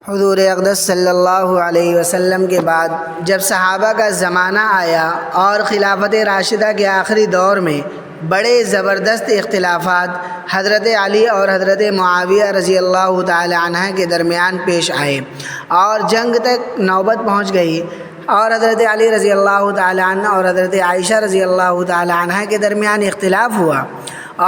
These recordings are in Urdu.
حضور اقدس صلی اللہ علیہ وسلم کے بعد جب صحابہ کا زمانہ آیا اور خلافت راشدہ کے آخری دور میں بڑے زبردست اختلافات حضرت علی اور حضرت معاویہ رضی اللہ تعالی عنہ کے درمیان پیش آئے اور جنگ تک نوبت پہنچ گئی، اور حضرت علی رضی اللہ تعالی عنہ اور حضرت عائشہ رضی اللہ تعالی عنہ کے درمیان اختلاف ہوا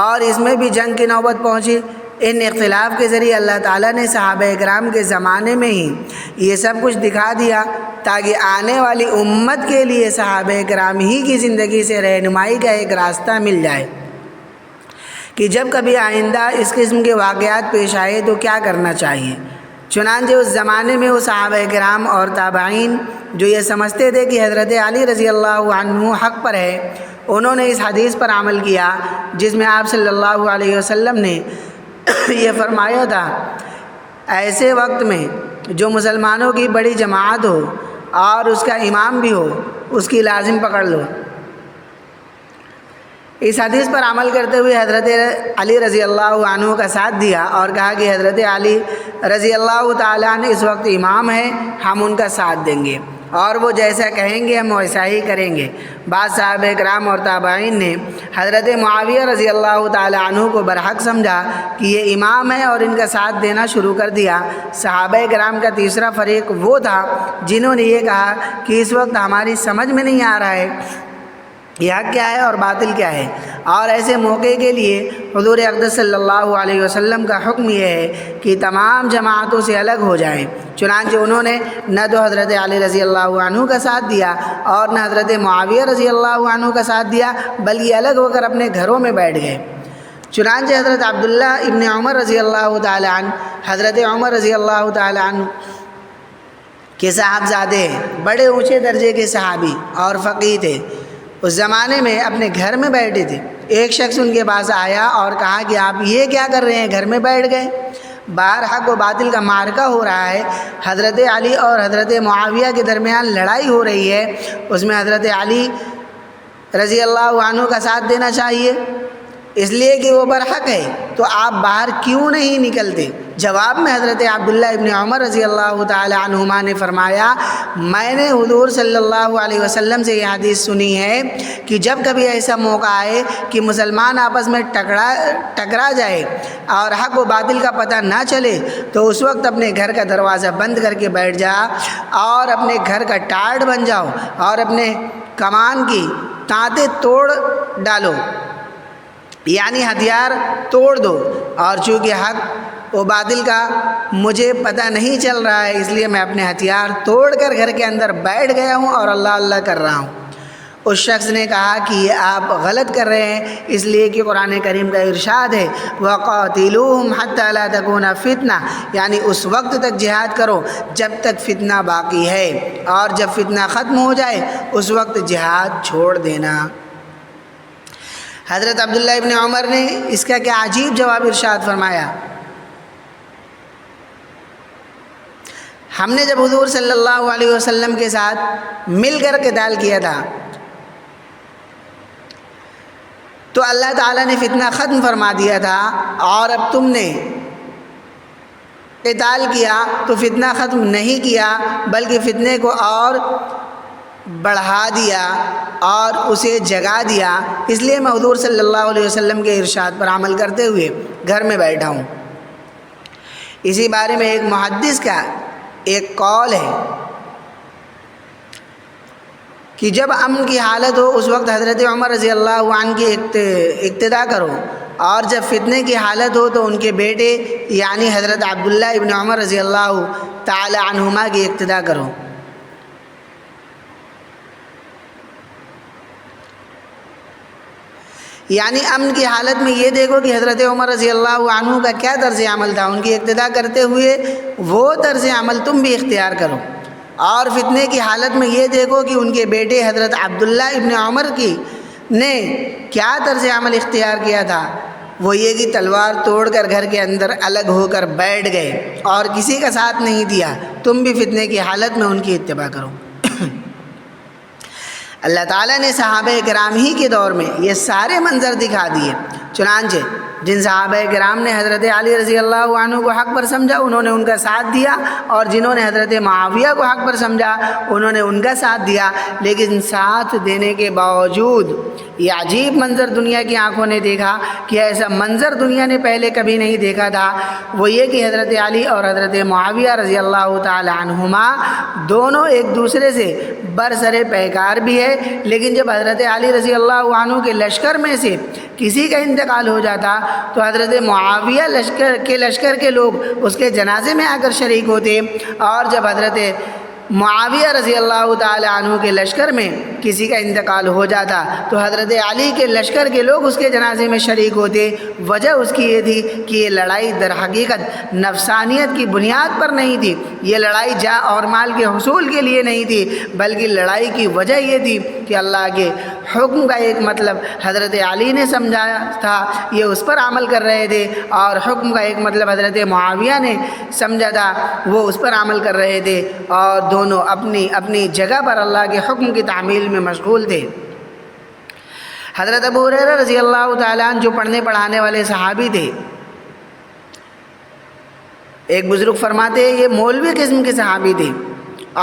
اور اس میں بھی جنگ کی نوبت پہنچی۔ ان اختلاف کے ذریعے اللہ تعالیٰ نے صحابہ اکرام کے زمانے میں ہی یہ سب کچھ دکھا دیا تاکہ آنے والی امت کے لیے صحابہ اکرام ہی کی زندگی سے رہنمائی کا ایک راستہ مل جائے کہ جب کبھی آئندہ اس قسم کے واقعات پیش آئے تو کیا کرنا چاہیے۔ چنانچہ اس زمانے میں وہ صحابہ کرام اور تابعین جو یہ سمجھتے تھے کہ حضرت علی رضی اللہ عنہ حق پر ہے، انہوں نے اس حدیث پر عمل کیا جس میں آپ صلی اللہ علیہ وسلم نے یہ فرمایا تھا، ایسے وقت میں جو مسلمانوں کی بڑی جماعت ہو اور اس کا امام بھی ہو، اس کی لازم پکڑ لو۔ اس حدیث پر عمل کرتے ہوئے حضرت علی رضی اللہ عنہ کا ساتھ دیا اور کہا کہ حضرت علی رضی اللہ تعالیٰ عنہ اس وقت امام ہیں، ہم ان کا ساتھ دیں گے اور وہ جیسا کہیں گے ہم ویسا ہی کریں گے۔ بعض صحابہ کرام اور تابعین نے حضرت معاویہ رضی اللہ تعالیٰ عنہ کو برحق سمجھا کہ یہ امام ہے اور ان کا ساتھ دینا شروع کر دیا۔ صحابہ کرام کا تیسرا فریق وہ تھا جنہوں نے یہ کہا کہ اس وقت ہماری سمجھ میں نہیں آ رہا ہے یہ حق کیا ہے اور باطل کیا ہے، اور ایسے موقع کے لیے حضور اقدس صلی اللہ علیہ وسلم کا حکم یہ ہے کہ تمام جماعتوں سے الگ ہو جائیں۔ چنانچہ انہوں نے نہ تو حضرت علی رضی اللہ عنہ کا ساتھ دیا اور نہ حضرت معاویہ رضی اللہ عنہ کا ساتھ دیا، بلکہ الگ ہو کر اپنے گھروں میں بیٹھ گئے۔ چنانچہ حضرت عبداللہ ابن عمر رضی اللہ تعالی عنہ، حضرت عمر رضی اللہ تعالی عنہ کے صاحبزادے بڑے اونچے درجے کے صحابی اور فقیہ تھے، اس زمانے میں اپنے گھر میں بیٹھے تھے۔ ایک شخص ان کے پاس آیا اور کہا کہ آپ یہ کیا کر رہے ہیں، گھر میں بیٹھ گئے؟ باہر حق و باطل کا معرکہ ہو رہا ہے، حضرت علی اور حضرت معاویہ کے درمیان لڑائی ہو رہی ہے، اس میں حضرت علی رضی اللہ عنہ کا ساتھ دینا چاہیے اس لیے کہ وہ برحق ہے، تو آپ باہر کیوں نہیں نکلتے؟ جواب میں حضرت عبداللہ ابن عمر رضی اللہ تعالی عنہما نے فرمایا، میں نے حضور صلی اللہ علیہ وسلم سے یہ حدیث سنی ہے کہ جب کبھی ایسا موقع آئے کہ مسلمان آپس میں ٹکرا جائے اور حق و باطل کا پتہ نہ چلے تو اس وقت اپنے گھر کا دروازہ بند کر کے بیٹھ جا اور اپنے گھر کا ٹارڈ بن جاؤ اور اپنے کمان کی تانتیں توڑ ڈالو، یعنی ہتھیار توڑ دو، اور چونکہ حق و باطل کا مجھے پتہ نہیں چل رہا ہے اس لیے میں اپنے ہتھیار توڑ کر گھر کے اندر بیٹھ گیا ہوں اور اللہ اللہ کر رہا ہوں۔ اس شخص نے کہا کہ یہ آپ غلط کر رہے ہیں، اس لیے کہ قرآن کریم کا ارشاد ہے وَقَاتِلُوهُمْ حَتَّى لَا تَكُونَ فِتْنَةٌ، یعنی اس وقت تک جہاد کرو جب تک فتنہ باقی ہے، اور جب فتنہ ختم ہو جائے اس وقت جہاد چھوڑ دینا۔ حضرت عبداللہ ابن عمر نے اس کا کیا عجیب جواب ارشاد فرمایا، ہم نے جب حضور صلی اللہ علیہ وسلم کے ساتھ مل کر قتال کیا تھا تو اللہ تعالیٰ نے فتنہ ختم فرما دیا تھا، اور اب تم نے قتال کیا تو فتنہ ختم نہیں کیا بلکہ فتنے کو اور بڑھا دیا اور اسے جگا دیا، اس لیے میں حضور صلی اللہ علیہ وسلم کے ارشاد پر عمل کرتے ہوئے گھر میں بیٹھا ہوں۔ اسی بارے میں ایک محدث کا ایک قول ہے کہ جب امن کی حالت ہو اس وقت حضرت عمر رضی اللہ عنہ کی اقتداء کرو، اور جب فتنے کی حالت ہو تو ان کے بیٹے یعنی حضرت عبداللہ ابن عمر رضی اللہ تعالی عنہما کی اقتداء کرو۔ یعنی امن کی حالت میں یہ دیکھو کہ حضرت عمر رضی اللہ عنہ کا کیا طرز عمل تھا، ان کی اقتداء کرتے ہوئے وہ طرز عمل تم بھی اختیار کرو، اور فتنے کی حالت میں یہ دیکھو کہ ان کے بیٹے حضرت عبداللہ ابن عمر نے کیا طرز عمل اختیار کیا تھا، وہ یہ کہ تلوار توڑ کر گھر کے اندر الگ ہو کر بیٹھ گئے اور کسی کا ساتھ نہیں دیا، تم بھی فتنے کی حالت میں ان کی اتباع کرو۔ اللہ تعالیٰ نے صحابہ کرام ہی کے دور میں یہ سارے منظر دکھا دیے۔ چنانچہ جن صحابہ کرام نے حضرت علی رضی اللہ عنہ کو حق پر سمجھا انہوں نے ان کا ساتھ دیا، اور جنہوں نے حضرت معاویہ کو حق پر سمجھا انہوں نے ان کا ساتھ دیا، لیکن ساتھ دینے کے باوجود یہ عجیب منظر دنیا کی آنکھوں نے دیکھا کہ ایسا منظر دنیا نے پہلے کبھی نہیں دیکھا تھا، وہ یہ کہ حضرت علی اور حضرت معاویہ رضی اللہ تعالی عنہما دونوں ایک دوسرے سے برسر پیکار بھی ہے، لیکن جب حضرت علی رضی اللہ عنہ کے لشکر میں سے کسی کا انتقال ہو جاتا تو حضرت معاویہ لشکر کے لوگ اس کے جنازے میں آ کر شریک ہوتے، اور جب حضرت معاویہ رضی اللہ تعالی عنہ کے لشکر میں کسی کا انتقال ہو جاتا تو حضرت علی کے لشکر کے لوگ اس کے جنازے میں شریک ہوتے۔ وجہ اس کی یہ تھی کہ یہ لڑائی در حقیقت نفسانیت کی بنیاد پر نہیں تھی، یہ لڑائی جاہ اور مال کے حصول کے لیے نہیں تھی، بلکہ لڑائی کی وجہ یہ تھی کہ اللہ کے حکم کا ایک مطلب حضرت علی نے سمجھا تھا، یہ اس پر عمل کر رہے تھے، اور حکم کا ایک مطلب حضرت معاویہ نے سمجھا تھا، وہ اس پر عمل کر رہے تھے، اور دونوں اپنی اپنی جگہ پر اللہ کے حکم کی تعمیل میں مشغول تھے۔ حضرت ابو ہریرہ رضی اللہ تعالیٰ عنہ جو پڑھنے پڑھانے والے صحابی تھے، ایک بزرگ فرماتے ہیں یہ مولوی قسم کے صحابی تھے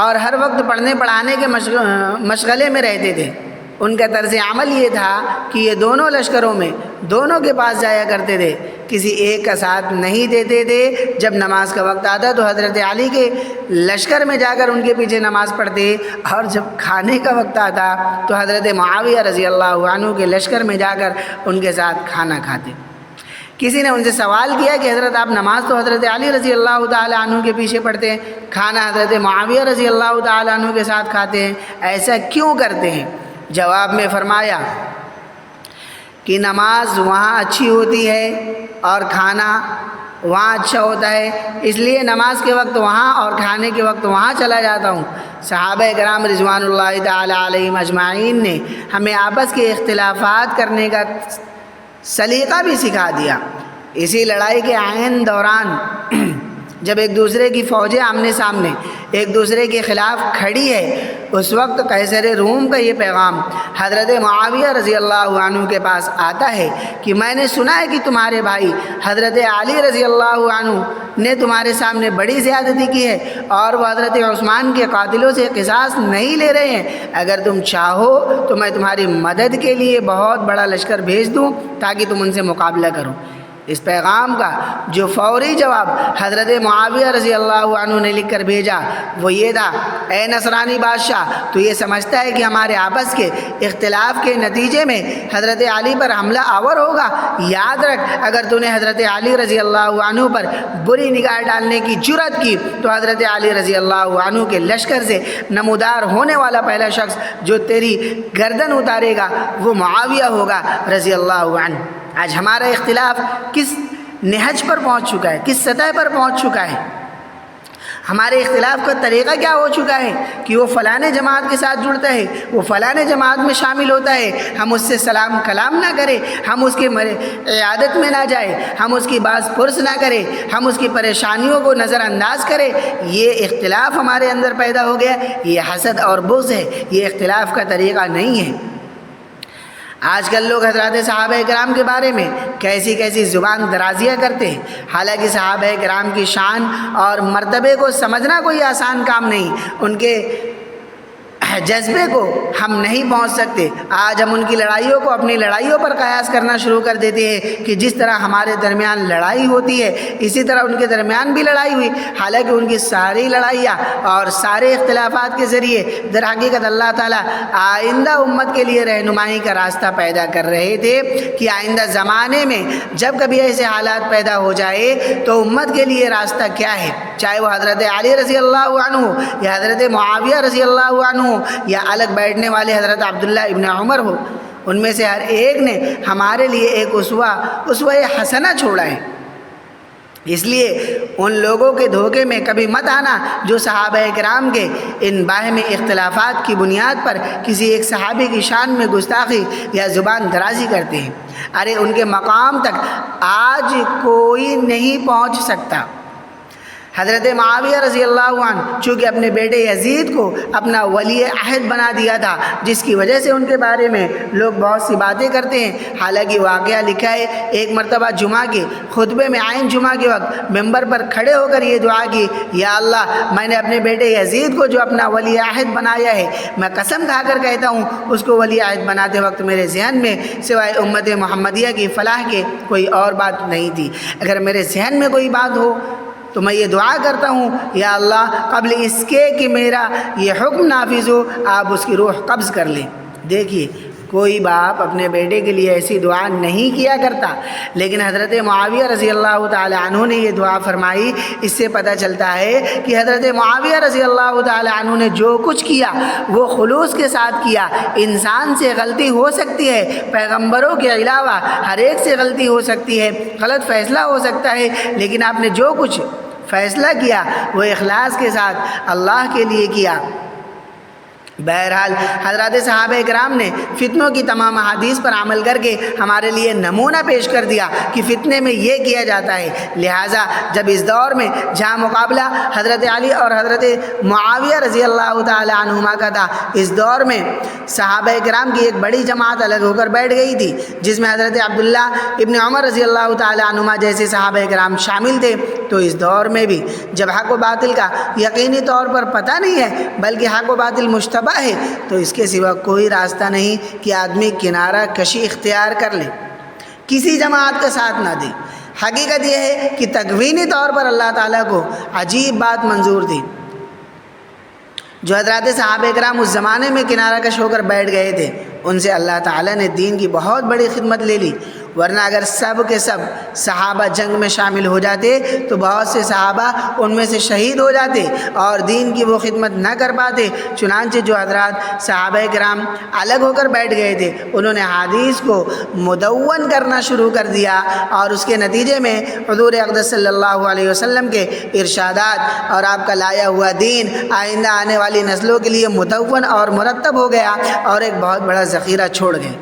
اور ہر وقت پڑھنے پڑھانے کے مشغلے میں رہتے تھے۔ ان کا طرز عمل یہ تھا کہ یہ دونوں لشکروں میں دونوں کے پاس جایا کرتے تھے، کسی ایک کا ساتھ نہیں دیتے تھے۔ جب نماز کا وقت آتا تو حضرت علی کے لشکر میں جا کر ان کے پیچھے نماز پڑھتے، اور جب کھانے کا وقت آتا تو حضرت معاویہ رضی اللہ عنہ کے لشکر میں جا کر ان کے ساتھ کھانا کھاتے۔ کسی نے ان سے سوال کیا کہ حضرت آپ نماز تو حضرت علی رضی اللہ تعالیٰ عنہ کے پیچھے پڑھتے ہیں، کھانا حضرت معاویہ رضی اللہ تعالیٰ عنہ کے ساتھ کھاتے ہیں، ایسا کیوں کرتے ہیں؟ جواب میں فرمایا کہ نماز وہاں اچھی ہوتی ہے اور کھانا وہاں اچھا ہوتا ہے، اس لیے نماز کے وقت وہاں اور کھانے کے وقت وہاں چلا جاتا ہوں۔ صحابہ کرام رضوان اللہ تعالی علیہم اجمعین نے ہمیں آپس کے اختلافات کرنے کا سلیقہ بھی سکھا دیا۔ اسی لڑائی کے عین دوران جب ایک دوسرے کی فوجیں آمنے سامنے ایک دوسرے کے خلاف کھڑی ہے، اس وقت قیصر روم کا یہ پیغام حضرت معاویہ رضی اللہ عنہ کے پاس آتا ہے کہ میں نے سنا ہے کہ تمہارے بھائی حضرت علی رضی اللہ عنہ نے تمہارے سامنے بڑی زیادتی کی ہے، اور وہ حضرت عثمان کے قاتلوں سے قصاص نہیں لے رہے ہیں۔ اگر تم چاہو تو میں تمہاری مدد کے لیے بہت بڑا لشکر بھیج دوں تاکہ تم ان سے مقابلہ کرو۔ اس پیغام کا جو فوری جواب حضرت معاویہ رضی اللہ عنہ نے لکھ کر بھیجا وہ یہ تھا، اے نصرانی بادشاہ، تو یہ سمجھتا ہے کہ ہمارے آپس کے اختلاف کے نتیجے میں حضرت علی پر حملہ آور ہوگا؟ یاد رکھ، اگر تو نے حضرت علی رضی اللہ عنہ پر بری نگاہ ڈالنے کی جرأت کی تو حضرت علی رضی اللہ عنہ کے لشکر سے نمودار ہونے والا پہلا شخص جو تیری گردن اتارے گا وہ معاویہ ہوگا رضی اللہ عنہ۔ آج ہمارا اختلاف کس نہج پر پہنچ چکا ہے، کس سطح پر پہنچ چکا ہے؟ ہمارے اختلاف کا طریقہ کیا ہو چکا ہے کہ وہ فلاں جماعت کے ساتھ جڑتا ہے، وہ فلاں جماعت میں شامل ہوتا ہے، ہم اس سے سلام کلام نہ کریں، ہم اس کی عیادت میں نہ جائیں، ہم اس کی باز پرس نہ کریں، ہم اس کی پریشانیوں کو نظر انداز کریں۔ یہ اختلاف ہمارے اندر پیدا ہو گیا، یہ حسد اور بغض ہے، یہ اختلاف کا طریقہ نہیں ہے۔ آج کل لوگ حضرات صحابہ کرام کے بارے میں کیسی کیسی زبان درازیاں کرتے ہیں، حالانکہ صحابہ کرام کی شان اور مرتبے کو سمجھنا کوئی آسان کام نہیں، ان کے جذبے کو ہم نہیں پہنچ سکتے۔ آج ہم ان کی لڑائیوں کو اپنی لڑائیوں پر قیاس کرنا شروع کر دیتے ہیں کہ جس طرح ہمارے درمیان لڑائی ہوتی ہے اسی طرح ان کے درمیان بھی لڑائی ہوئی، حالانکہ ان کی ساری لڑائیاں اور سارے اختلافات کے ذریعے در حقیقت اللہ تعالیٰ آئندہ امت کے لیے رہنمائی کا راستہ پیدا کر رہے تھے کہ آئندہ زمانے میں جب کبھی ایسے حالات پیدا ہو جائے تو امت کے لیے راستہ کیا ہے، چاہے وہ حضرت علی رضی اللہ عنہ یا حضرت معاویہ رضی اللہ عنہ یا الگ بیٹھنے والے حضرت عبداللہ ابن عمر ہو، ان میں سے ہر ایک نے ہمارے لیے ایک اسوہ حسنہ چھوڑا ہے۔ اس لیے ان لوگوں کے دھوکے میں کبھی مت آنا جو صحابہ کرام کے ان باہمی اختلافات کی بنیاد پر کسی ایک صحابی کی شان میں گستاخی یا زبان درازی کرتے ہیں۔ ارے ان کے مقام تک آج کوئی نہیں پہنچ سکتا۔ حضرت معاویہ رضی اللہ عنہ چونکہ اپنے بیٹے یزید کو اپنا ولی عہد بنا دیا تھا، جس کی وجہ سے ان کے بارے میں لوگ بہت سی باتیں کرتے ہیں، حالانکہ واقعہ لکھا ہے ایک مرتبہ جمعہ کے خطبے میں عین جمعہ کے وقت ممبر پر کھڑے ہو کر یہ دعا کی، یا اللہ میں نے اپنے بیٹے یزید کو جو اپنا ولی عہد بنایا ہے، میں قسم کھا کر کہتا ہوں اس کو ولی عہد بناتے وقت میرے ذہن میں سوائے امت محمدیہ کی فلاح کے کوئی اور بات نہیں تھی، اگر میرے ذہن میں کوئی بات ہو تو میں یہ دعا کرتا ہوں یا اللہ قبل اس کے کہ میرا یہ حکم نافذ ہو آپ اس کی روح قبض کر لیں۔ دیکھیے کوئی باپ اپنے بیٹے کے لیے ایسی دعا نہیں کیا کرتا، لیکن حضرت معاویہ رضی اللہ تعالی عنہ نے یہ دعا فرمائی۔ اس سے پتہ چلتا ہے کہ حضرت معاویہ رضی اللہ تعالی عنہ نے جو کچھ کیا وہ خلوص کے ساتھ کیا۔ انسان سے غلطی ہو سکتی ہے، پیغمبروں کے علاوہ ہر ایک سے غلطی ہو سکتی ہے، غلط فیصلہ ہو سکتا ہے، لیکن آپ نے جو کچھ فیصلہ کیا وہ اخلاص کے ساتھ اللہ کے لیے کیا۔ بہرحال حضرات صحابہ کرام نے فتنوں کی تمام احادیث پر عمل کر کے ہمارے لیے نمونہ پیش کر دیا کہ فتنے میں یہ کیا جاتا ہے۔ لہٰذا جب اس دور میں جہاں مقابلہ حضرت علی اور حضرت معاویہ رضی اللہ تعالی عنہما کا تھا، اس دور میں صحابہ کرام کی ایک بڑی جماعت الگ ہو کر بیٹھ گئی تھی، جس میں حضرت عبداللہ ابن عمر رضی اللہ تعالی عنہما جیسے صحابہ کرام شامل تھے۔ تو اس دور میں بھی جب حق و باطل کا یقینی طور پر پتہ نہیں ہے بلکہ حق و باطل مشتبہ ہے، تو اس کے سوا کوئی راستہ نہیں کہ آدمی کنارہ کشی اختیار کر لے، کسی جماعت کا ساتھ نہ دے۔ حقیقت یہ ہے کہ تکوینی طور پر اللہ تعالیٰ کو عجیب بات منظور تھی۔ جو حضرات صحابہ کرام اس زمانے میں کنارہ کش ہو کر بیٹھ گئے تھے، ان سے اللہ تعالیٰ نے دین کی بہت بڑی خدمت لے لی، ورنہ اگر سب کے سب صحابہ جنگ میں شامل ہو جاتے تو بہت سے صحابہ ان میں سے شہید ہو جاتے اور دین کی وہ خدمت نہ کر پاتے۔ چنانچہ جو حضرات صحابہ کرام الگ ہو کر بیٹھ گئے تھے، انہوں نے حدیث کو مدون کرنا شروع کر دیا، اور اس کے نتیجے میں حضور اقدس صلی اللہ علیہ وسلم کے ارشادات اور آپ کا لایا ہوا دین آئندہ آنے والی نسلوں کے لیے مدون اور مرتب ہو گیا اور ایک بہت بڑا ذخیرہ چھوڑ گئے۔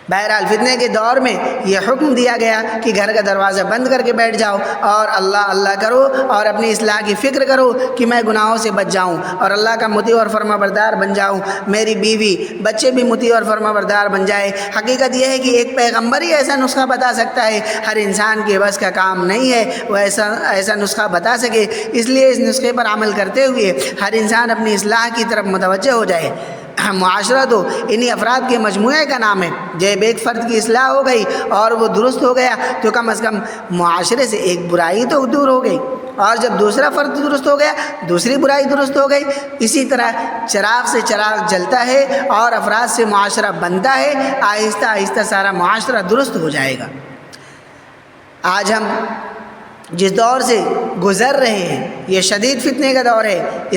بہرحال فتنے کے دور میں یہ حکم دیا گیا کہ گھر کا دروازہ بند کر کے بیٹھ جاؤ اور اللہ اللہ کرو اور اپنی اصلاح کی فکر کرو کہ میں گناہوں سے بچ جاؤں اور اللہ کا مطیع اور فرما بردار بن جاؤں، میری بیوی بچے بھی مطیع اور فرما بردار بن جائے۔ حقیقت یہ ہے کہ ایک پیغمبر ہی ایسا نسخہ بتا سکتا ہے، ہر انسان کے بس کا کام نہیں ہے وہ ایسا نسخہ بتا سکے، اس لیے اس نسخے پر عمل کرتے ہوئے ہر انسان اپنی اصلاح کی طرف متوجہ ہو جائے۔ معاشرہ تو انہی افراد کے مجموعے کا نام ہے۔ جب ایک فرد کی اصلاح ہو گئی اور وہ درست ہو گیا تو کم از کم معاشرے سے ایک برائی تو دور ہو گئی، اور جب دوسرا فرد درست ہو گیا دوسری برائی درست ہو گئی۔ اسی طرح چراغ سے چراغ جلتا ہے اور افراد سے معاشرہ بنتا ہے، آہستہ آہستہ سارا معاشرہ درست ہو جائے گا۔ آج ہم جس دور سے گزر رہے ہیں یہ شدید فتنے کا دور ہے،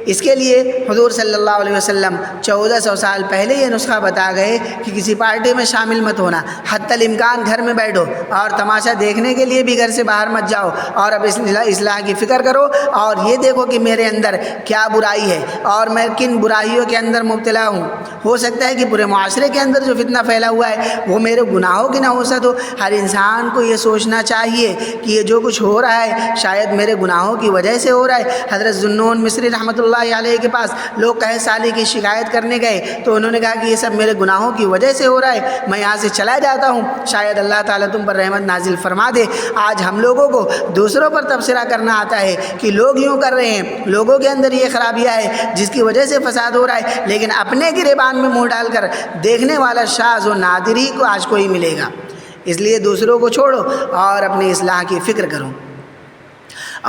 اس کے لیے حضور صلی اللہ علیہ وسلم 1400 سال پہلے یہ نسخہ بتا گئے کہ کسی پارٹی میں شامل مت ہونا، حتی الامکان گھر میں بیٹھو اور تماشا دیکھنے کے لیے بھی گھر سے باہر مت جاؤ، اور اب اصلاح کی فکر کرو اور یہ دیکھو کہ میرے اندر کیا برائی ہے اور میں کن برائیوں کے اندر مبتلا ہوں۔ ہو سکتا ہے کہ پورے معاشرے کے اندر جو فتنہ پھیلا ہوا ہے وہ میرے گناہوں کی نحوست ہو۔ ہر انسان کو یہ سوچنا چاہیے کہ یہ جو کچھ ہو رہا ہے شاید میرے گناہوں کی وجہ سے ہو رہا ہے۔ حضرت ذوالنون مصری رحمۃ اللہ علیہ کے پاس لوگ قحط سالی کی شکایت کرنے گئے تو انہوں نے کہا کہ یہ سب میرے گناہوں کی وجہ سے ہو رہا ہے، میں یہاں سے چلا جاتا ہوں، شاید اللہ تعالیٰ تم پر رحمت نازل فرما دے۔ آج ہم لوگوں کو دوسروں پر تبصرہ کرنا آتا ہے کہ لوگ یوں کر رہے ہیں، لوگوں کے اندر یہ خرابیاں ہے جس کی وجہ سے فساد ہو رہا ہے، لیکن اپنے گریبان میں منہ ڈال کر دیکھنے والا شاذ و نادر ہی کو آج کوئی ملے گا۔ اس لیے دوسروں کو چھوڑو اور اپنی اصلاح کی فکر کرو،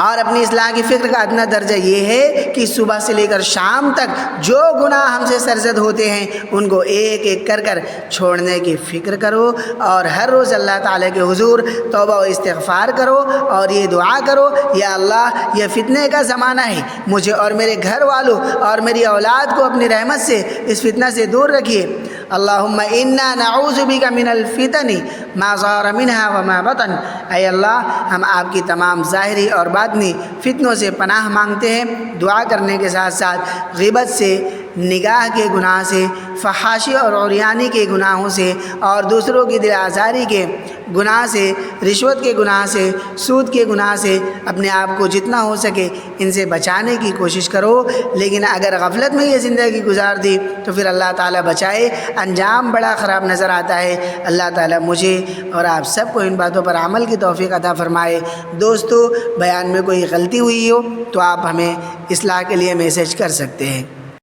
اور اپنی اصلاح کی فکر کا ادنا درجہ یہ ہے کہ صبح سے لے کر شام تک جو گناہ ہم سے سرزد ہوتے ہیں ان کو ایک ایک کر کر چھوڑنے کی فکر کرو، اور ہر روز اللہ تعالیٰ کے حضور توبہ و استغفار کرو اور یہ دعا کرو، یا اللہ یہ فتنے کا زمانہ ہے، مجھے اور میرے گھر والوں اور میری اولاد کو اپنی رحمت سے اس فتنہ سے دور رکھیے۔ اللہم انا نعوذ بک من الفتن ما ظہر منها وما بطن، اے اللہ ہم آپ کی تمام ظاہری اور باطنی فتنوں سے پناہ مانگتے ہیں۔ دعا کرنے کے ساتھ ساتھ غیبت سے، نگاہ کے گناہ سے، فحاشی اور عریانی کے گناہوں سے، اور دوسروں کی دل آزاری کے گناہ سے، رشوت کے گناہ سے، سود کے گناہ سے اپنے آپ کو جتنا ہو سکے ان سے بچانے کی کوشش کرو۔ لیکن اگر غفلت میں یہ زندگی گزار دی تو پھر اللہ تعالیٰ بچائے، انجام بڑا خراب نظر آتا ہے۔ اللہ تعالیٰ مجھے اور آپ سب کو ان باتوں پر عمل کی توفیق عطا فرمائے۔ دوستو، بیان میں کوئی غلطی ہوئی ہو تو آپ ہمیں اصلاح کے لیے میسج کر سکتے ہیں۔